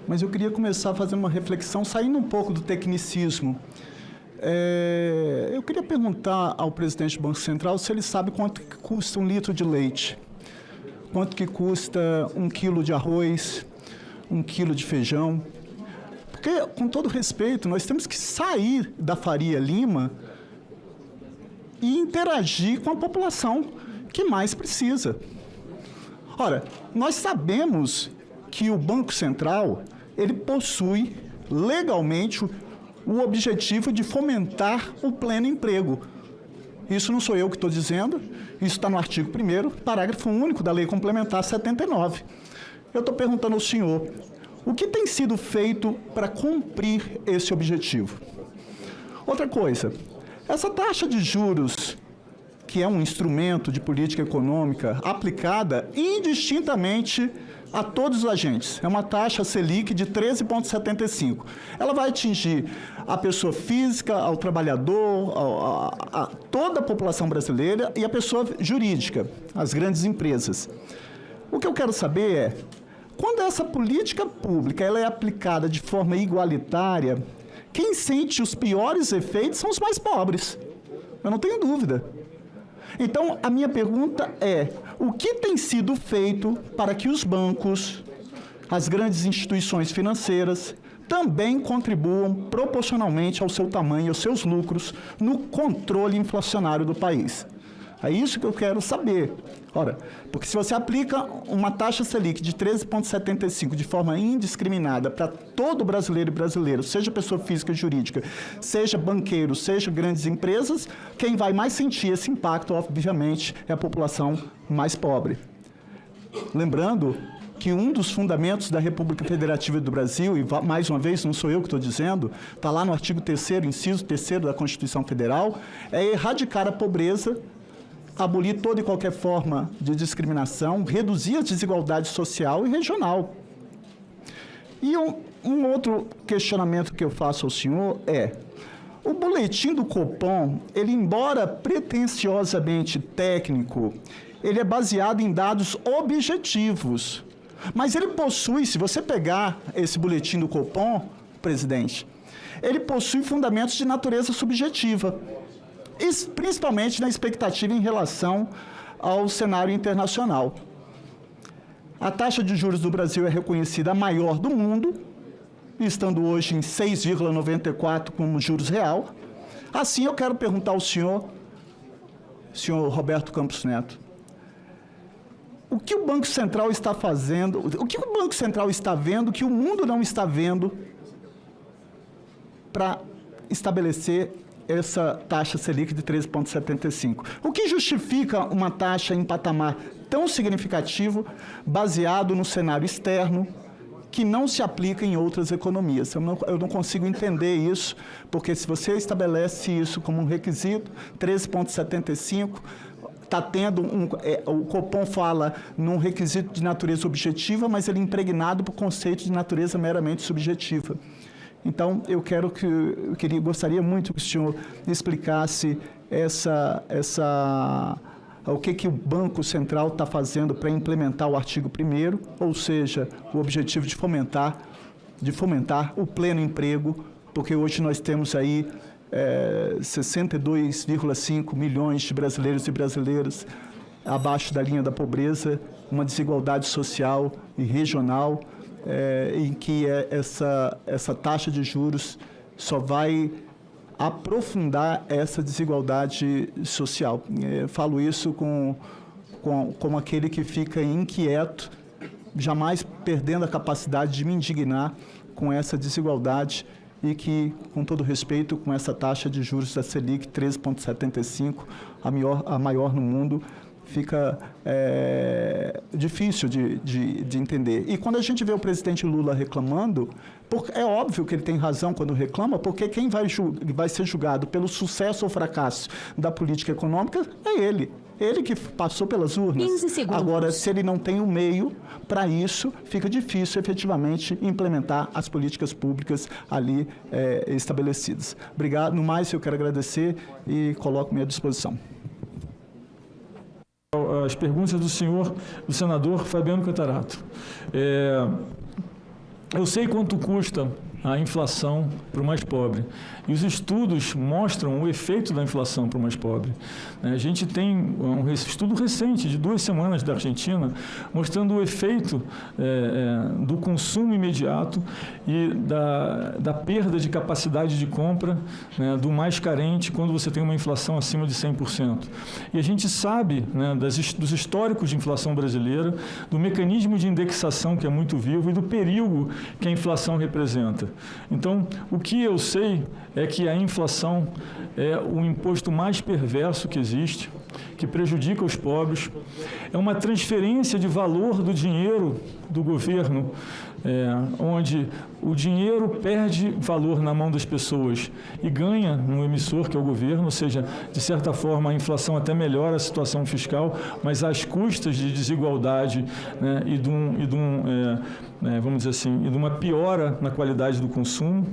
mas eu queria começar fazendo uma reflexão, saindo um pouco do tecnicismo. Eu queria perguntar ao presidente do Banco Central se ele sabe quanto que custa 1 litro de leite, quanto que custa 1 quilo de arroz, 1 quilo de feijão. Porque, com todo respeito, nós temos que sair da Faria Lima e interagir com a população que mais precisa. Ora, nós sabemos que o Banco Central, ele possui legalmente o objetivo de fomentar o pleno emprego. Isso não sou eu que estou dizendo, isso está no artigo 1º, parágrafo único da Lei Complementar 79. Eu estou perguntando ao senhor, o que tem sido feito para cumprir esse objetivo? Outra coisa, essa taxa de juros, que é um instrumento de política econômica aplicada indistintamente a todos os agentes. É uma taxa Selic de 13,75. Ela vai atingir a pessoa física, ao trabalhador, a toda a população brasileira e a pessoa jurídica, as grandes empresas. O que eu quero saber é, quando essa política pública ela é aplicada de forma igualitária, quem sente os piores efeitos são os mais pobres. Eu não tenho dúvida. Então, a minha pergunta é, o que tem sido feito para que os bancos, as grandes instituições financeiras, também contribuam proporcionalmente ao seu tamanho e aos seus lucros no controle inflacionário do país? É isso que eu quero saber. Ora, porque se você aplica uma taxa Selic de 13,75 de forma indiscriminada para todo brasileiro e brasileiro, seja pessoa física e jurídica, seja banqueiro, seja grandes empresas, quem vai mais sentir esse impacto, obviamente, é a população mais pobre. Lembrando que um dos fundamentos da República Federativa do Brasil, e mais uma vez, não sou eu que estou dizendo, está lá no artigo 3º, inciso 3º da Constituição Federal, é erradicar a pobreza, abolir toda e qualquer forma de discriminação, reduzir a desigualdade social e regional. E um outro questionamento que eu faço ao senhor é, o boletim do Copom, ele, embora pretensiosamente técnico, ele é baseado em dados objetivos. Mas ele possui, se você pegar esse boletim do Copom, presidente, ele possui fundamentos de natureza subjetiva, principalmente na expectativa em relação ao cenário internacional. A taxa de juros do Brasil é reconhecida a maior do mundo, estando hoje em 6,94 como juros real. Assim, eu quero perguntar ao senhor Roberto Campos Neto, o que o Banco Central está fazendo, o que o Banco Central está vendo que o mundo não está vendo para estabelecer essa taxa Selic de 13,75. O que justifica uma taxa em patamar tão significativo, baseado no cenário externo, que não se aplica em outras economias? Eu não consigo entender isso, porque se você estabelece isso como um requisito, 13,75, está tendo o Copom fala num requisito de natureza objetiva, mas ele é impregnado por conceitos de natureza meramente subjetiva. Então, gostaria muito que o senhor explicasse o que o Banco Central está fazendo para implementar o artigo 1º, ou seja, o objetivo de fomentar o pleno emprego, porque hoje nós temos aí 62,5 milhões de brasileiros e brasileiras abaixo da linha da pobreza, uma desigualdade social e regional, em que essa taxa de juros só vai aprofundar essa desigualdade social. Falo isso como aquele que fica inquieto, jamais perdendo a capacidade de me indignar com essa desigualdade e que, com todo respeito, com essa taxa de juros da Selic 13,75, a maior no mundo, fica difícil de entender. E quando a gente vê o presidente Lula reclamando, é óbvio que ele tem razão quando reclama, porque quem vai ser julgado pelo sucesso ou fracasso da política econômica é ele. Ele que passou pelas urnas. 15 segundos. Agora, se ele não tem o meio para isso, fica difícil, efetivamente, implementar as políticas públicas ali estabelecidas. Obrigado. No mais, eu quero agradecer e coloco-me à disposição. As perguntas do senador Fabiano Contarato. Eu sei quanto custa a inflação para o mais pobre. E os estudos mostram o efeito da inflação para o mais pobre. A gente tem um estudo recente, de 2 semanas, da Argentina, mostrando o efeito do consumo imediato e da perda de capacidade de compra, né, do mais carente quando você tem uma inflação acima de 100%. E a gente sabe, né, dos históricos de inflação brasileira, do mecanismo de indexação que é muito vivo e do perigo que a inflação representa. Então, o que eu sei é que a inflação é o imposto mais perverso que existe, que prejudica os pobres, é uma transferência de valor do dinheiro do governo, onde o dinheiro perde valor na mão das pessoas e ganha no emissor, que é o governo, ou seja, de certa forma a inflação até melhora a situação fiscal, mas às custas de desigualdade, né, vamos dizer assim, e de uma piora na qualidade do consumo.